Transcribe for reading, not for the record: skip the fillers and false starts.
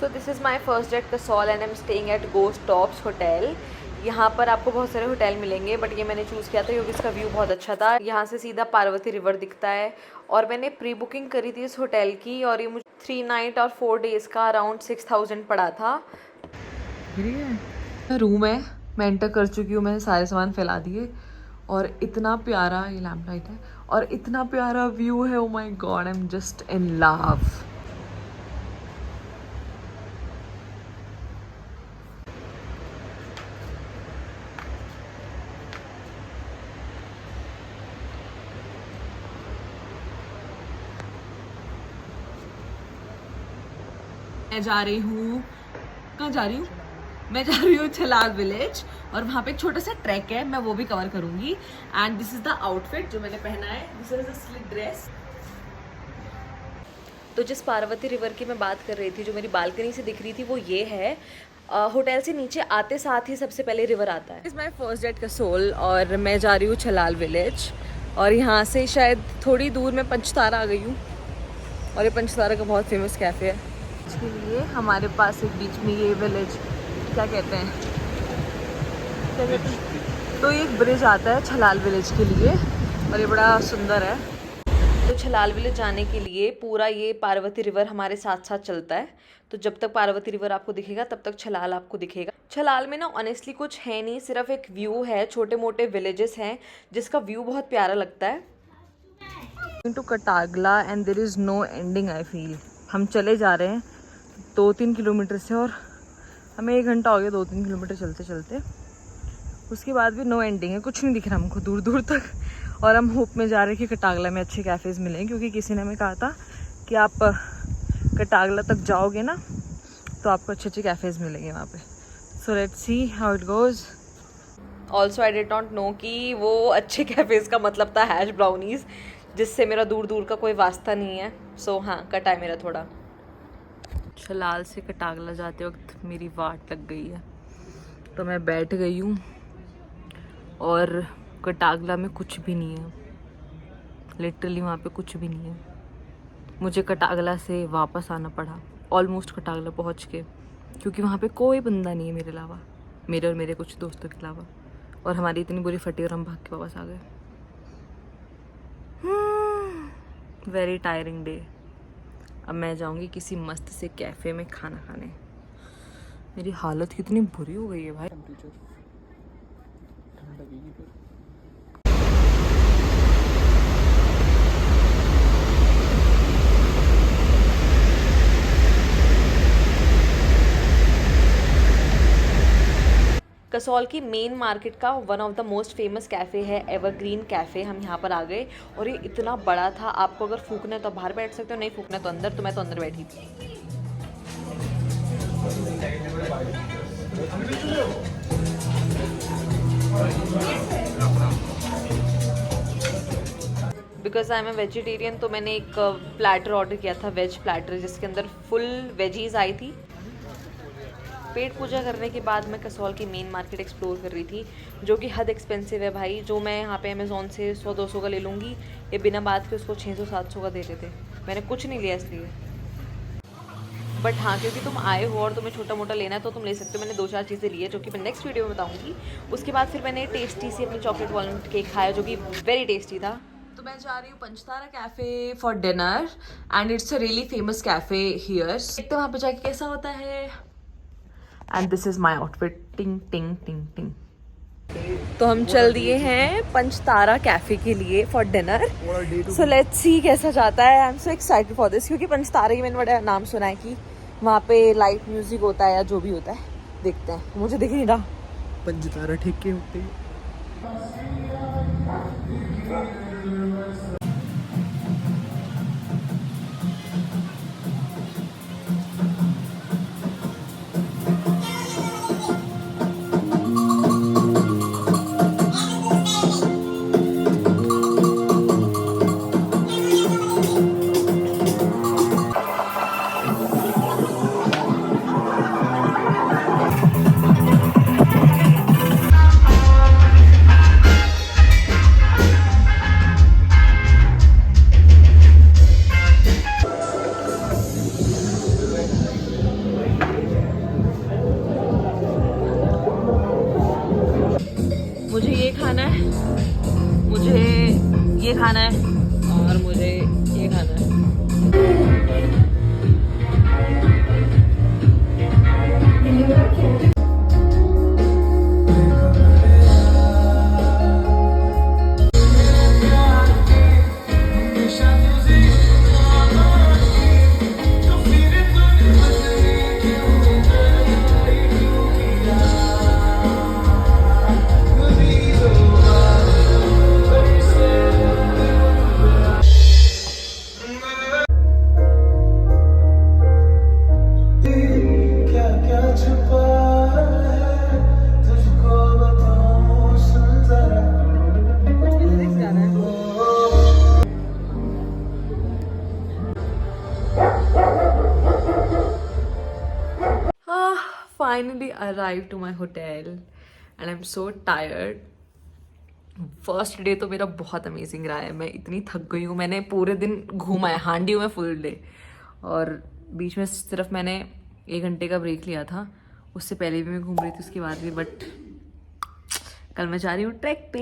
So this is my first day at Kasol and I am staying at ghost tops hotel. यहाँ पर आपको बहुत सारे होटल मिलेंगे बट ये मैंने चूज़ किया था क्योंकि इसका व्यू बहुत अच्छा था। यहाँ से सीधा पार्वती रिवर दिखता है और मैंने प्री बुकिंग करी थी इस होटल की और ये मुझे 3 नाइट और 4 डेज़ का अराउंड 6000 पड़ा था। रूम है, मैं एंटर कर चुकी हूँ, मैंने सारे सामान फैला दिए और इतना प्यारा ये लैम्प लाइट है और इतना प्यारा व्यू है। Oh my God, I am just in love. मैं जा रही हूँ, कहाँ जा रही हूँ? मैं जा रही हूँ छलाल विलेज और वहाँ पे एक छोटा सा ट्रैक है, मैं वो भी कवर करूँगी। And this is the outfit जो मैंने पहना है, this is a slit dress. तो जिस पार्वती रिवर की मैं बात कर रही थी, जो मेरी बालकनी से दिख रही थी, वो ये है। होटल से नीचे आते साथ ही सबसे पहले रिवर आता है। Is my first day at Kasol और मैं जा रही हूँ छलाल विलेज और यहाँ से शायद थोड़ी दूर मैं पंचतारा आ गई हूँ और ये पंचतारा का बहुत फेमस कैफ़े है। इसके लिए हमारे पास एक बीच में ये विलेज क्या कहते हैं, तो ये एक ब्रिज आता है छलाल विलेज के लिए और ये बड़ा सुंदर है। तो छलाल विलेज जाने के लिए पूरा ये पार्वती रिवर हमारे साथ साथ चलता है। तो जब तक पार्वती रिवर आपको दिखेगा तब तक छलाल आपको दिखेगा। छलाल में ना ऑनेस्टली कुछ है नहीं, सिर्फ एक व्यू है, छोटे मोटे विलेजेस हैं जिसका व्यू बहुत प्यारा लगता है। टू कटागला and there is no ending I feel. हम चले जा रहे हैं 2-3 किलोमीटर से और हमें 1 घंटा हो गया 2-3 किलोमीटर चलते चलते। उसके बाद भी नो एंडिंग है, कुछ नहीं दिख रहा हमको दूर दूर तक। और हम होप में जा रहे हैं कि कटागला में अच्छे कैफ़ेज़ मिलें, क्योंकि किसी ने हमें कहा था कि आप कटागला तक जाओगे ना तो आपको अच्छे अच्छे कैफ़ेज़ मिलेंगे वहाँ पे। So let's see how it goes. Also I did not know कि वो अच्छे कैफ़ेज़ का मतलब था हैश ब्राउनीज़, जिससे मेरा दूर दूर का कोई वास्ता नहीं है। सो हाँ, कटा है मेरा थोड़ा। छलाल से कटागला जाते वक्त मेरी वाट लग गई है तो मैं बैठ गई हूँ और कटागला में कुछ भी नहीं है, लिटरली वहाँ पे कुछ भी नहीं है। मुझे कटागला से वापस आना पड़ा ऑलमोस्ट कटागला पहुँच के, क्योंकि वहाँ पे कोई बंदा नहीं है मेरे अलावा, मेरे और मेरे कुछ दोस्तों के अलावा। और हमारी इतनी बुरी फटी और हम भाग के वापस आ गए। Very tiring day. अब मैं जाऊँगी किसी मस्त से कैफ़े में खाना खाने। मेरी हालत कितनी बुरी हो गई है भाई। कसौल की मेन मार्केट का one of the most famous cafe है एवरग्रीन कैफ़े। हम यहाँ पर आ गए और ये इतना बड़ा था, आपको अगर फूकना है तो बाहर बैठ सकते हो, नहीं फूकना है तो अंदर। तो मैं तो अंदर बैठी थी। Because I am a vegetarian तो मैंने एक प्लेटर ऑर्डर किया था, वेज प्लेटर, जिसके अंदर फुल वेजीज आई थी। पेट पूजा करने के बाद मैं कसौल की मेन मार्केट एक्सप्लोर कर रही थी, जो कि हद एक्सपेंसिव है भाई। जो मैं यहाँ पे अमेज़ोन से 100-200 का ले लूँगी, ये बिना बात के उसको 600-700 का दे देते। मैंने कुछ नहीं लिया इसलिए। बट हाँ, क्योंकि तुम आए हो और तुम्हें छोटा मोटा लेना है तो तुम ले सकते हो। मैंने 2-4 चीज़ें ली है जो कि मैं नेक्स्ट वीडियो में बताऊँगी। उसके बाद फिर मैंने टेस्टी सी अपनी चॉकलेट वॉलनट केक खाया, जो कि वेरी टेस्टी था। तो मैं जा रही हूँ Panchtara cafe for dinner and it's a really famous cafe here. देखते वहाँ पर जाके कैसा होता है। And this is my outfit. टिंग टिंग टिंग टिंग। तो हम चल दिए हैं पंचतारा कैफ़े के लिए for dinner. So let's see कैसा जाता है। I am so excited for this, क्योंकि पंचतारा की मैंने बड़ा नाम सुना है कि वहाँ पे लाइव म्यूजिक होता है या जो भी होता है। देखते हैं, मुझे दिख नहीं रहा। पंचतारा ठेके होते हैं। ये खाना है और मुझे ये खाना है। Finally arrived to my hotel and I'm so tired. First day तो मेरा बहुत अमेजिंग रहा है। मैं इतनी थक गई हूँ, मैंने पूरे दिन घूमा है, हांडी में फुल डे, और बीच में सिर्फ मैंने 1 घंटे का ब्रेक लिया था। उससे पहले भी मैं घूम रही थी, उसके बाद भी। बट कल मैं जा रही हूँ ट्रैक पे।